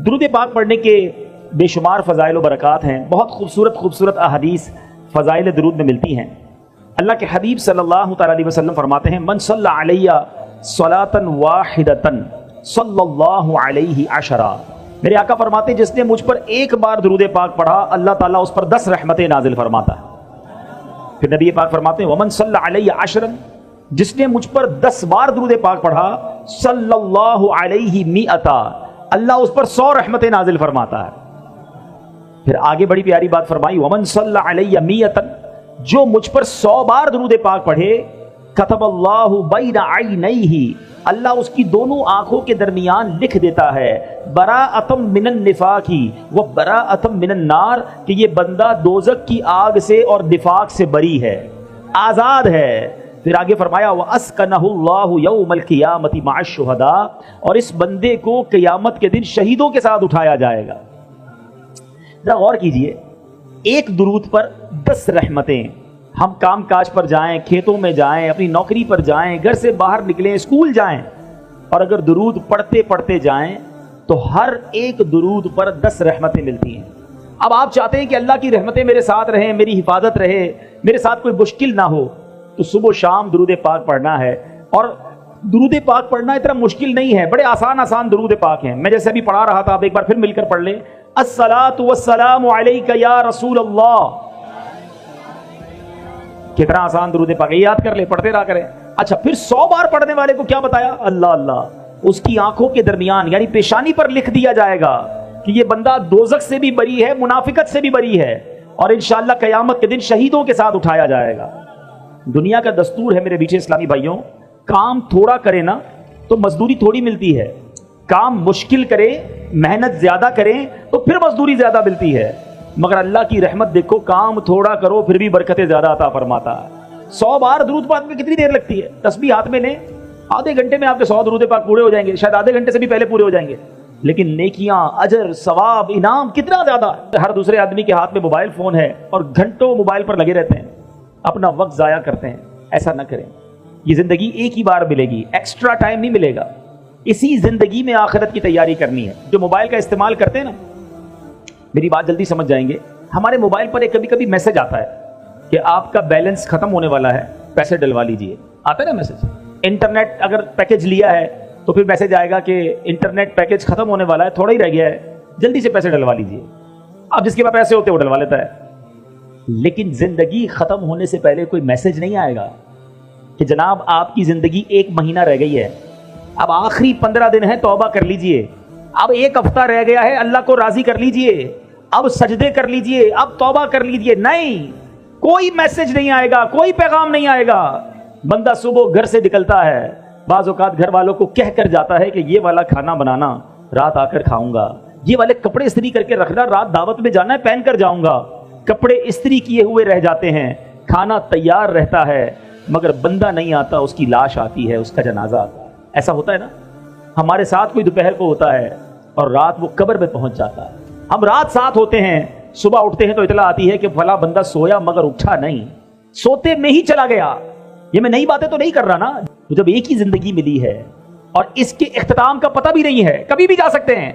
درود پاک پڑھنے کے بے شمار فضائل و برکات ہیں. بہت خوبصورت خوبصورت احادیث فضائل درود میں ملتی ہیں. اللہ کے حبیب صلی اللہ تعالی علیہ وسلم فرماتے ہیں من صلی علیہ صلاۃ واحدۃ صلی اللہ علیہ عشرہ. میرے آقا فرماتے ہیں جس نے مجھ پر ایک بار درود پاک پڑھا اللہ تعالیٰ اس پر 10 رحمتیں نازل فرماتا ہے. پھر نبی پاک فرماتے ہیں ومن صلی علیہ عشرا، جس نے مجھ پر 10 بار درود پاک پڑھا صلی اللہ علیہ مئتا، اللہ اس پر 100 رحمتیں نازل فرماتا ہے. پھر آگے بڑی پیاری بات فرمائی ومن صلی علیہ مئتا، جو مجھ پر 100 بار درود پاک پڑھے کتب اللہ بین عینیہ، اللہ اس کی دونوں آنکھوں کے درمیان لکھ دیتا ہے براءۃ من النفاق و براءۃ من النار، کہ یہ بندہ دوزخ کی آگ سے اور نفاق سے بری ہے، آزاد ہے. پھر آگے فرمایا وَأَسْكَنَهُ اللَّهُ يَوْمَ الْقِيَامَةِ مَعَ الشُّهَدَاءِ، اور اس بندے کو قیامت کے دن شہیدوں کے ساتھ اٹھایا جائے گا. ذرا غور کیجئے، ایک درود پر 10 رحمتیں. ہم کام کاج پر جائیں، کھیتوں میں جائیں، اپنی نوکری پر جائیں، گھر سے باہر نکلیں، اسکول جائیں، اور اگر درود پڑھتے پڑھتے جائیں تو ہر ایک درود پر 10 رحمتیں ملتی ہیں. اب آپ چاہتے ہیں کہ اللہ کی رحمتیں میرے ساتھ رہیں، میری حفاظت رہے، میرے ساتھ کوئی مشکل نہ ہو، تو صبح و شام درود پاک پڑھنا ہے. اور درود پاک پڑھنا اتنا مشکل نہیں ہے، بڑے آسان آسان درود پاک ہیں. میں جیسے ابھی پڑھا رہا تھا، آپ ایک بار پھر مل کر پڑھ لیں. الصلاۃ والسلام علیک یا رسول اللہ. کتنا آسان درود پاک ہے، یاد کر لیں، پڑھتے رہا کریں. اچھا، پھر 100 بار پڑھنے والے کو کیا بتایا؟ اللہ اللہ اس کی آنکھوں کے درمیان یعنی پیشانی پر لکھ دیا جائے گا کہ یہ بندہ دوزخ سے بھی بری ہے، منافقت سے بھی بری ہے، اور انشاءاللہ قیامت کے دن شہیدوں کے ساتھ اٹھایا جائے گا. دنیا کا دستور ہے میرے میٹھے اسلامی بھائیوں، کام تھوڑا کرے نا تو مزدوری تھوڑی ملتی ہے، کام مشکل کرے، محنت زیادہ کریں تو پھر مزدوری زیادہ ملتی ہے. مگر اللہ کی رحمت دیکھو، کام تھوڑا کرو پھر بھی برکتیں زیادہ عطا فرماتا ہے. 100 بار درود پاک میں کتنی دیر لگتی ہے؟ تسبیح ہاتھ میں لیں، آدھے گھنٹے میں آپ کے 100 درود پاک پورے ہو جائیں گے، شاید آدھے گھنٹے سے بھی پہلے پورے ہو جائیں گے. لیکن نیکیاں، اجر، ثواب، انعام کتنا زیادہ. ہر دوسرے آدمی کے ہاتھ میں موبائل فون ہے اور گھنٹوں موبائل پر لگے رہتے ہیں، اپنا وقت ضائع کرتے ہیں. ایسا نہ کریں. یہ زندگی ایک ہی بار ملے گی، ایکسٹرا ٹائم نہیں ملے گا. اسی زندگی میں آخرت کی تیاری کرنی ہے. جو موبائل کا استعمال کرتے ہیں نا، میری بات جلدی سمجھ جائیں گے، ہمارے موبائل پر ایک کبھی کبھی میسج آتا ہے کہ آپ کا بیلنس ختم ہونے والا ہے، پیسے ڈلوا لیجئے. آتا ہے نا میسج. انٹرنیٹ اگر پیکج لیا ہے تو پھر میسج آئے گا کہ انٹرنیٹ پیکج ختم ہونے والا ہے، تھوڑا ہی رہ گیا ہے، جلدی سے پیسے ڈلوا لیجئے. اب جس کے پاس پیسے ہوتے ہیں وہ ڈلوا لیتا ہے. لیکن زندگی ختم ہونے سے پہلے کوئی میسج نہیں آئے گا کہ جناب آپ کی زندگی 1 مہینہ رہ گئی ہے، اب آخری 15 دن ہے، توبہ کر لیجئے. اب 1 ہفتہ رہ گیا ہے، اللہ کو راضی کر لیجئے، اب سجدے کر لیجئے، اب توبہ کر لیجئے. نہیں، کوئی میسج نہیں آئے گا، کوئی پیغام نہیں آئے گا. بندہ صبح گھر سے نکلتا ہے، بعض اوقات گھر والوں کو کہہ کر جاتا ہے کہ یہ والا کھانا بنانا، رات آ کر کھاؤں گا، یہ والے کپڑے استری کر کے رکھنا، رات دعوت میں جانا ہے، پہن کر جاؤں گا. کپڑے استری کیے ہوئے رہ جاتے ہیں، کھانا تیار رہتا ہے، مگر بندہ نہیں آتا، اس کی لاش آتی ہے، اس کا جنازہ آتا ہے. ایسا ہوتا ہے نا، ہمارے ساتھ کوئی دوپہر کو ہوتا ہے اور رات وہ قبر میں پہنچ جاتا ہے. ہم رات ساتھ ہوتے ہیں، صبح اٹھتے ہیں تو اطلاع آتی ہے کہ فلاں بندہ سویا مگر اٹھا نہیں، سوتے میں ہی چلا گیا. یہ میں نئی باتیں تو نہیں کر رہا نا. جب ایک ہی زندگی ملی ہے اور اس کے اختتام کا پتہ بھی نہیں ہے، کبھی بھی جا سکتے ہیں،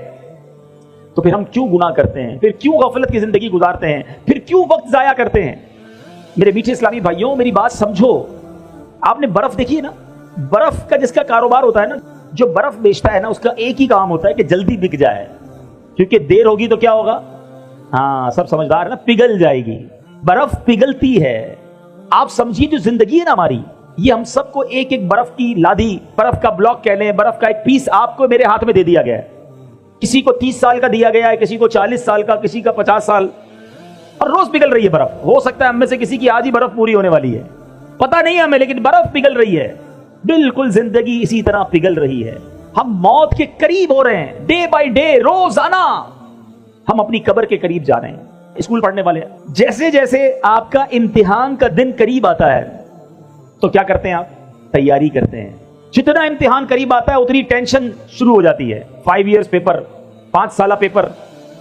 تو پھر ہم کیوں گناہ کرتے ہیں؟ پھر کیوں غفلت کی زندگی گزارتے ہیں؟ پھر کیوں وقت ضائع کرتے ہیں؟ میرے میٹھے اسلامی بھائیوں، میری بات سمجھو. آپ نے برف دیکھی ہے نا، برف کا جس کا کاروبار ہوتا ہے نا، جو برف بیچتا ہے نا، اس کا ایک ہی کام ہوتا ہے کہ جلدی بک جائے، کیونکہ دیر ہوگی تو کیا ہوگا؟ ہاں، سب سمجھدار ہے نا، پگھل جائے گی. برف پگھلتی ہے. آپ سمجھیے جو زندگی ہے نا ہماری، یہ ہم سب کو ایک ایک برف کی لادی، برف کا بلاک کہہ لیں، برف کا ایک پیس آپ کو میرے ہاتھ میں دے دیا گیا ہے. کسی کو 30 سال کا دیا گیا ہے، کسی کو 40 سال کا، کسی کا 50 سال، اور روز پگھل رہی ہے برف. ہو سکتا ہے ہم میں سے کسی کی آج ہی برف پوری ہونے والی ہے، پتہ نہیں ہمیں، لیکن برف پگھل رہی ہے. بالکل زندگی اسی طرح پگھل رہی ہے. ہم موت کے قریب ہو رہے ہیں، ڈے بائی ڈے، روزانہ ہم اپنی قبر کے قریب جا رہے ہیں. اسکول پڑھنے والے جیسے جیسے آپ کا امتحان کا دن قریب آتا ہے تو کیا کرتے ہیں؟ آپ تیاری کرتے ہیں. جتنا امتحان قریب آتا ہے اتنی ٹینشن شروع ہو جاتی ہے. 5 ایئرس پیپر، 5 سالہ پیپر،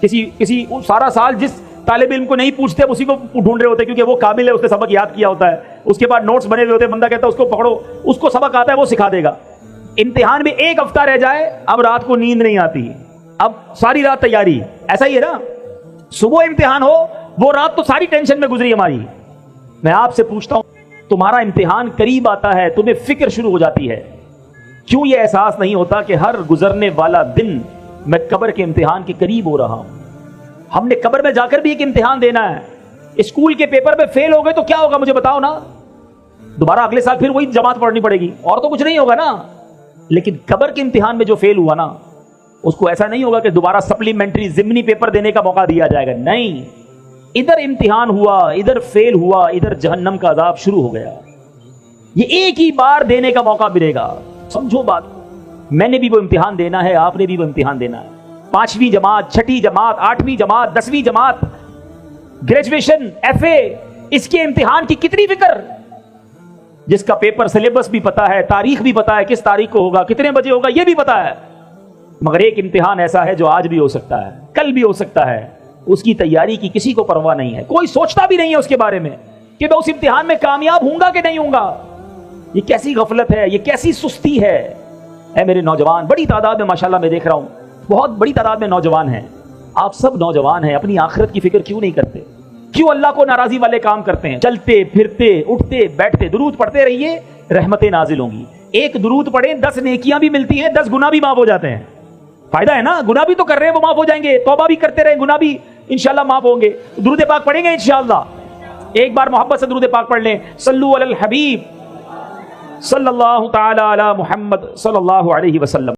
کسی سارا سال جس طالب علم کو نہیں پوچھتے اسی کو ڈھونڈ رہے ہوتے ہیں کیونکہ وہ قابل ہے، اس نے سبق یاد کیا ہوتا ہے، اس کے بعد نوٹس بنے ہوئے ہوتے ہیں. بندہ کہتا ہے اس کو پکڑو، اس کو سبق آتا ہے، وہ سکھا دے گا. امتحان میں 1 ہفتہ رہ جائے، اب رات کو نیند نہیں آتی، اب ساری رات تیاری، ایسا ہی ہے نا، صبح امتحان ہو، وہ رات تو ساری ٹینشن میں گزری ہماری۔ میں آپ سے پوچھتا ہوں، تمہارا امتحان قریب آتا ہے، تمہیں فکر شروع ہو جاتی ہے، کیوں یہ احساس نہیں ہوتا کہ ہر گزرنے والا دن میں قبر کے امتحان کے قریب ہو رہا ہوں؟ ہم نے قبر میں جا کر بھی ایک امتحان دینا ہے۔ اسکول کے پیپر میں فیل ہو گئے تو کیا ہوگا مجھے بتاؤ نا، دوبارہ اگلے سال پھر وہی جماعت پڑھنی پڑے گی، اور تو کچھ نہیں ہوگا نا۔ لیکن قبر کے امتحان میں جو فیل ہوا نا، اس کو ایسا نہیں ہوگا کہ دوبارہ سپلیمنٹری ضمنی پیپر دینے کا موقع دیا جائے گا، نہیں، ادھر امتحان ہوا، ادھر فیل ہوا، ادھر جہنم کا عذاب شروع ہو گیا۔ یہ ایک ہی بار دینے کا موقع ملے گا، سمجھو بات۔ میں نے بھی وہ امتحان دینا ہے، آپ نے بھی وہ امتحان دینا ہے۔ 5ویں جماعت، 6ٹھی جماعت، 8ویں جماعت، 10ویں جماعت، گریجویشن، ایف اے، اس کے امتحان کی کتنی فکر، جس کا پیپر سلیبس بھی پتا ہے، تاریخ بھی پتا ہے، کس تاریخ کو ہوگا، کتنے بجے ہوگا، یہ بھی پتا ہے، مگر ایک امتحان ایسا ہے جو آج بھی ہو سکتا ہے، کل بھی ہو سکتا ہے، اس کی تیاری کی کسی کو پرواہ نہیں ہے، کوئی سوچتا بھی نہیں ہے اس کے بارے میں کہ میں اس امتحان میں کامیاب ہوں گا کہ نہیں ہوں گا۔ یہ کیسی غفلت ہے، یہ کیسی سستی ہے۔ اے میرے نوجوان، بڑی تعداد میں ماشاءاللہ میں دیکھ رہا ہوں، بہت بڑی تعداد میں نوجوان ہیں، آپ سب نوجوان ہیں، اپنی آخرت کی فکر کیوں نہیں کرتے؟ کیوں اللہ کو ناراضی والے کام کرتے ہیں؟ چلتے پھرتے اٹھتے بیٹھتے درود پڑھتے رہیے، رحمتیں نازل ہوں گی۔ ایک درود پڑھیں 10 نیکیاں بھی ملتی ہیں، 10 گناہ بھی معاف ہو جاتے ہیں۔ فائدہ ہے نا، گناہ بھی تو کر رہے ہیں، وہ معاف ہو جائیں گے، توبہ بھی کرتے رہیں، گناہ بھی انشاءاللہ معاف ہوں گے۔ درود پاک پڑھیں گے انشاءاللہ، ایک بار محبت سے درود پاک پڑھ لیں، صلو علی الحبیب صلی اللہ تعالی علی محمد صلی اللہ علیہ وسلم۔